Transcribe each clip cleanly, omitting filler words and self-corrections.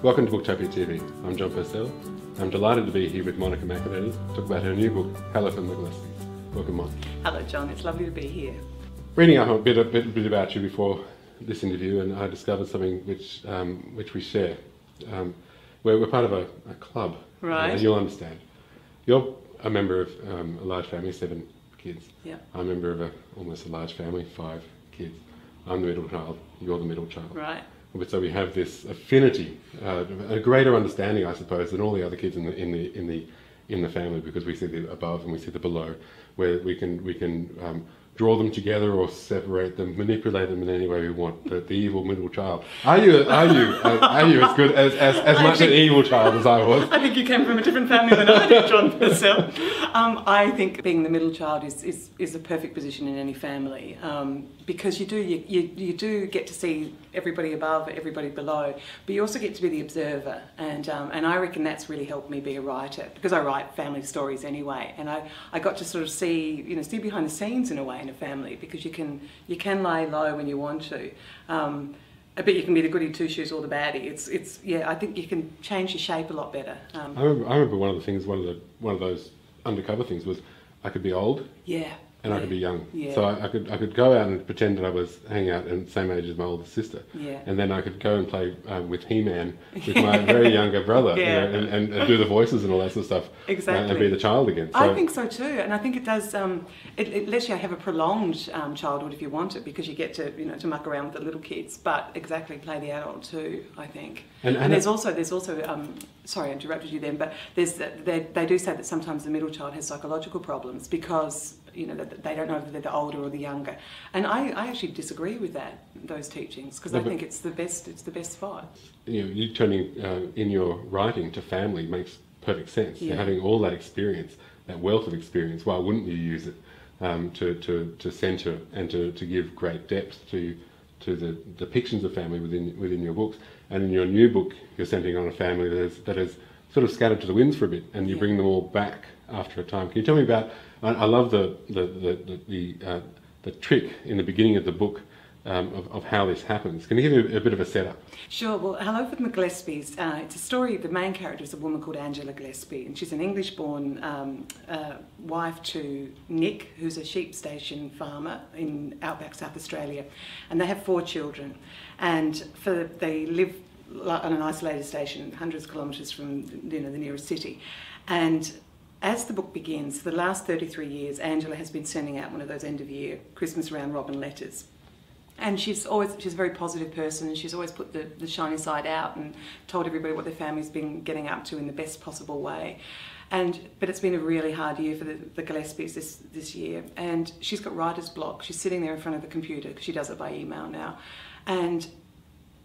Welcome to Booktopia TV. I'm John Purcell. I'm delighted to be here with Monica McInerney to talk about her new book, Hello from the Gillespies. Welcome, Mon. Hello, John. It's lovely to be here. Reading up a bit about you before this interview, and I discovered something which we share. We're part of a club. Right. And you'll understand. You're a member of a large family, 7 kids. Yeah. I'm a member of almost a large family, 5 kids. I'm the middle child. You're the middle child. Right. So we have this affinity, a greater understanding, I suppose, than all the other kids in the family, because we see the above and we see the below, where we can draw them together or separate them, manipulate them in any way we want. The evil middle child. Are you as good as much an evil child as I was? I think you came from a different family than I did, John Purcell. I think being the middle child is a perfect position in any family, because you do get to see everybody above, everybody below, but you also get to be the observer, and I reckon that's really helped me be a writer, because I write family stories anyway, and I got to sort of see behind the scenes in a way in a family, because you can lay low when you want to, but you can be the goody two shoes or the baddie. I think you can change your shape a lot better. I remember one of the things, one of those undercover things was I could be old. Yeah. And I could be young, yeah. So I could go out and pretend that I was hanging out and the same age as my older sister, yeah. And then I could go and play with He-Man with my very younger brother, yeah. and do the voices and all that sort of stuff, exactly. And be the child again. So I think so too, and I think it does. It lets you have a prolonged childhood if you want it, because you get to to muck around with the little kids, but exactly play the adult too. I think, and there's also sorry I interrupted you then, but they do say that sometimes the middle child has psychological problems because that they don't know whether they're the older or the younger, and I actually disagree with those teachings, because I think it's the best spot. You turning in your writing to family makes perfect sense. Yeah. Having all that experience, that wealth of experience, why wouldn't you use it to centre and to give great depth to the depictions of family within your books? And in your new book, you're centering on a family that is sort of scattered to the winds for a bit, and you bring them all back after a time. Can you tell me about? I love the trick in the beginning of the book of how this happens. Can you give me a bit of a setup? Sure. Well, Hello from the Gillespies. It's a story. The main character is a woman called Angela Gillespie, and she's an English-born wife to Nick, who's a sheep station farmer in outback South Australia, and they have 4 children, and they live on an isolated station, hundreds of kilometres from the nearest city, and as the book begins, for the last 33 years, Angela has been sending out one of those end-of-year Christmas round robin letters. And she's a very positive person, and she's always put the shiny side out and told everybody what their family's been getting up to in the best possible way. But it's been a really hard year for the Gillespies this year, and she's got writer's block. She's sitting there in front of the computer, because she does it by email now, and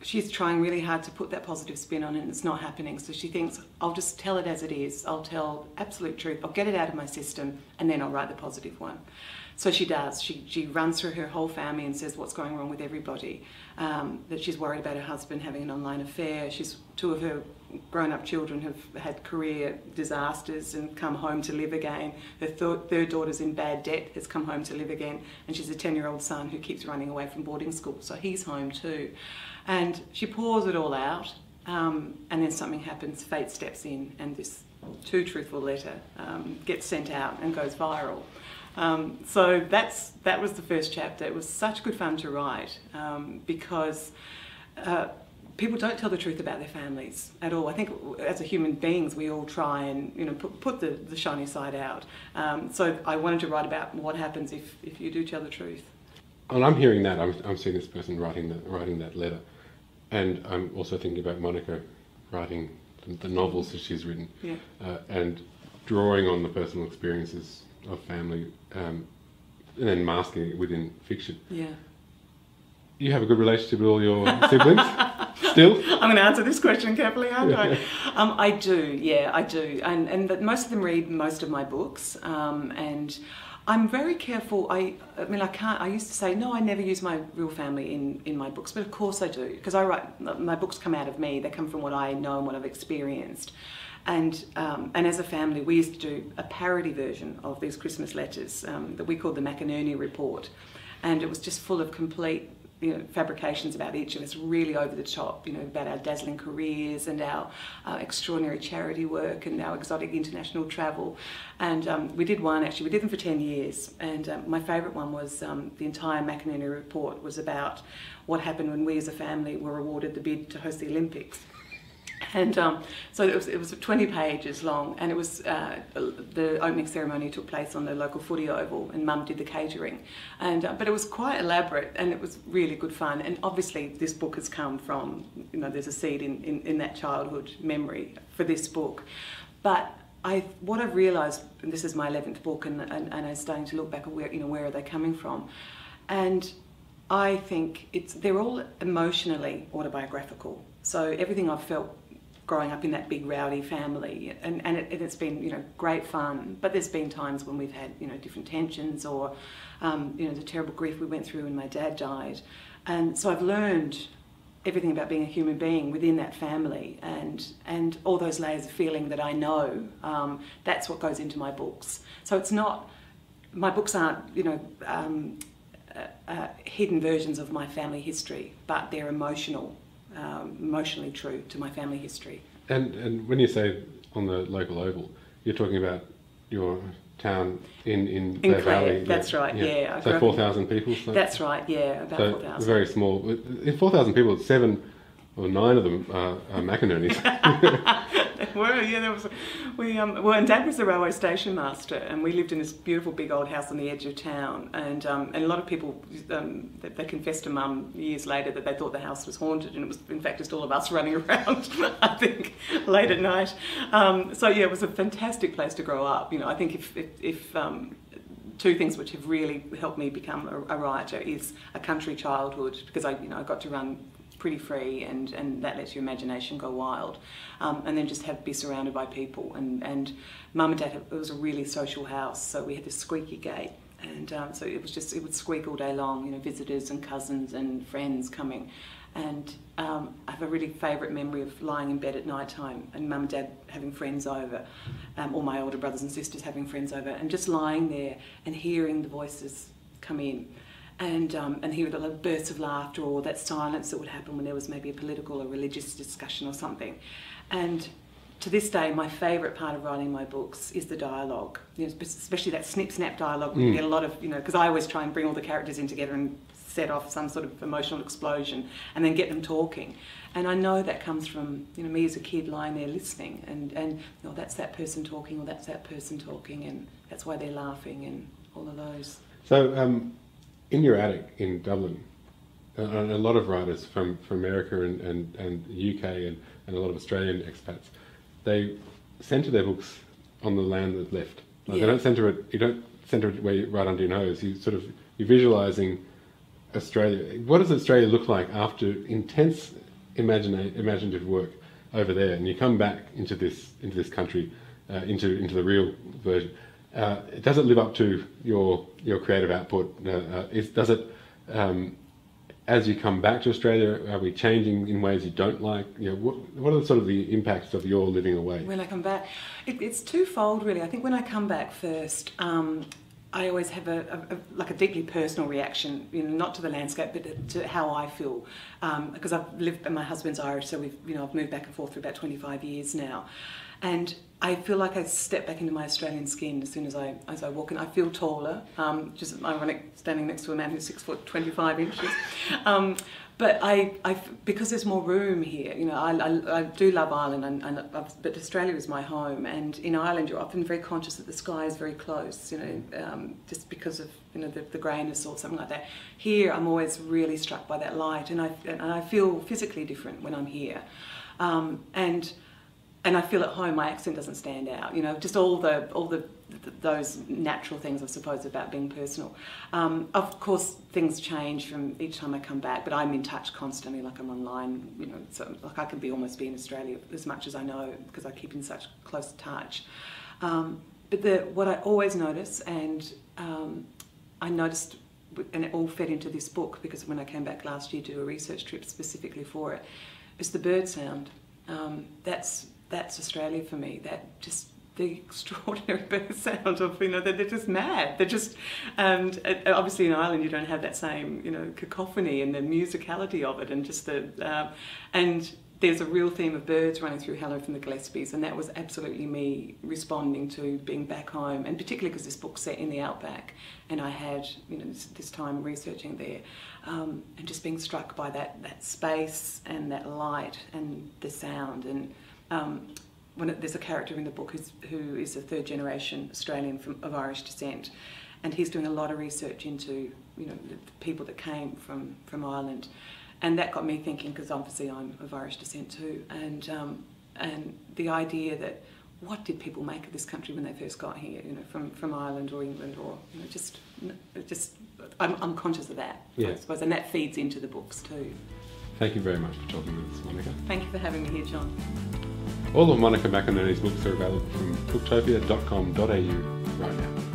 she's trying really hard to put that positive spin on it, and it's not happening. So she thinks, I'll just tell it as it is. I'll tell absolute truth. I'll get it out of my system, and then I'll write the positive one. So she does. She runs through her whole family and says what's going wrong with everybody. That she's worried about her husband having an online affair. 2 of her grown-up children have had career disasters and come home to live again. Her third daughter's in bad debt, has come home to live again, and she's a 10-year-old son who keeps running away from boarding school, so he's home too. And she pours it all out, and then something happens. Fate steps in, and this too truthful letter gets sent out and goes viral. So that was the first chapter. It was such good fun to write, because people don't tell the truth about their families at all. I think as a human beings, we all try and put the shiny side out. So I wanted to write about what happens if you do tell the truth. And I'm hearing that. I'm seeing this person writing that letter, and I'm also thinking about Monica writing the novels that she's written, yeah. And drawing on the personal experiences of family, and then masking it within fiction. Yeah. You have a good relationship with all your siblings? Still? I'm going to answer this question carefully, aren't I? I do, yeah, I do. And most of them read most of my books, and I'm very careful. I used to say, no, I never use my real family in my books, but of course I do, because my books come out of me. They come from what I know and what I've experienced. And as a family, we used to do a parody version of these Christmas letters that we called the McInerney report. And it was just full of complete fabrications about each of us, really over the top, about our dazzling careers and our extraordinary charity work and our exotic international travel. And we did one, actually, we did them for 10 years. And my favourite one was the entire McInerney report was about what happened when we as a family were awarded the bid to host the Olympics. And so it was 20 pages long, and it was the opening ceremony took place on the local footy oval, and Mum did the catering, and but it was quite elaborate, and it was really good fun. And obviously this book has come from, there's a seed in that childhood memory for this book. But what I've realised, and this is my 11th book, and I'm starting to look back at where are they coming from, and I think they're all emotionally autobiographical. So everything I've felt growing up in that big rowdy family, and it's been great fun, but there's been times when we've had different tensions, or the terrible grief we went through when my dad died. And so I've learned everything about being a human being within that family, and all those layers of feeling that I know. That's what goes into my books. So it's not, my books aren't hidden versions of my family history, but they're emotionally true to my family history. And when you say on the local oval, you're talking about your town in Clare Valley. That's right, yeah. So 4,000 people? So? That's right, yeah, about 4,000. Very small. In 4,000 people, 7 or 9 of them are McInerney's. And Dad was the railway station master, and we lived in this beautiful big old house on the edge of town, and a lot of people, they confessed to Mum years later that they thought the house was haunted, and it was in fact just all of us running around, I think, late at night. So yeah, it was a fantastic place to grow up. I think if two things which have really helped me become a writer is a country childhood, because I got to run pretty free, and that lets your imagination go wild, and then just be surrounded by people, and Mum and Dad, it was a really social house, so we had this squeaky gate, and so it would squeak all day long, visitors and cousins and friends coming, and I have a really favourite memory of lying in bed at night time and Mum and Dad having friends over, all my older brothers and sisters having friends over, and just lying there and hearing the voices come in. And hear the bursts of laughter, or that silence that would happen when there was maybe a political or religious discussion or something. And to this day, my favourite part of writing my books is the dialogue, especially that snip-snap dialogue. We get a lot of, because I always try and bring all the characters in together and set off some sort of emotional explosion and then get them talking. And I know that comes from me as a kid lying there listening, and that's that person talking, or that's that person talking, and that's why they're laughing, and all of those. So, in your attic in Dublin, a lot of writers from America and the UK and a lot of Australian expats, they centre their books on the land that's left. Like they don't centre it. You don't centre it right under your nose. You're visualising Australia. What does Australia look like after intense imaginative work over there, and you come back into this country, into the real version? Does it live up to your creative output? Does it, as you come back to Australia, are we changing in ways you don't like? What are the impacts of your living away? When I come back, it's twofold really. I think when I come back first, I always have a deeply personal reaction, not to the landscape, but to how I feel, because I've lived. My husband's Irish, so I've moved back and forth for about 25 years now, and I feel like I step back into my Australian skin as soon as I walk in. I feel taller, just ironic, standing next to a man who's 6 foot 25 inches. But because there's more room here, I do love Ireland, but Australia is my home. And in Ireland, you're often very conscious that the sky is very close, just because of the greyness or something like that. Here, I'm always really struck by that light, and I feel physically different when I'm here, and I feel at home. My accent doesn't stand out, just all those natural things, I suppose, about being personal. Of course, things change from each time I come back, but I'm in touch constantly, like I'm online, so like I can almost be in Australia as much as I know, because I keep in such close touch. But what I always notice, and I noticed, and it all fed into this book, because when I came back last year to do a research trip specifically for it, is the bird sound. That's Australia for me. That just the extraordinary bird sound of, you know, they're just mad. They're just, and obviously in Ireland you don't have that same, you know, cacophony and the musicality of it, and just the, and there's a real theme of birds running through Hello from the Gillespies, and that was absolutely me responding to being back home, and particularly because this book's set in the outback, and I had, you know, this time researching there, and just being struck by that space and that light and the sound. And there's a character in the book who is a third generation Australian of Irish descent, and he's doing a lot of research into, you know, the people that came from Ireland. And that got me thinking, because obviously I'm of Irish descent too, and the idea that what did people make of this country when they first got here, you know, from Ireland or England, or, you know, just I'm conscious of that, yeah. I suppose, and that feeds into the books too. Thank you very much for talking with us, Monica. Thank you for having me here, John. All of Monica McInerney's books are available from booktopia.com.au right now.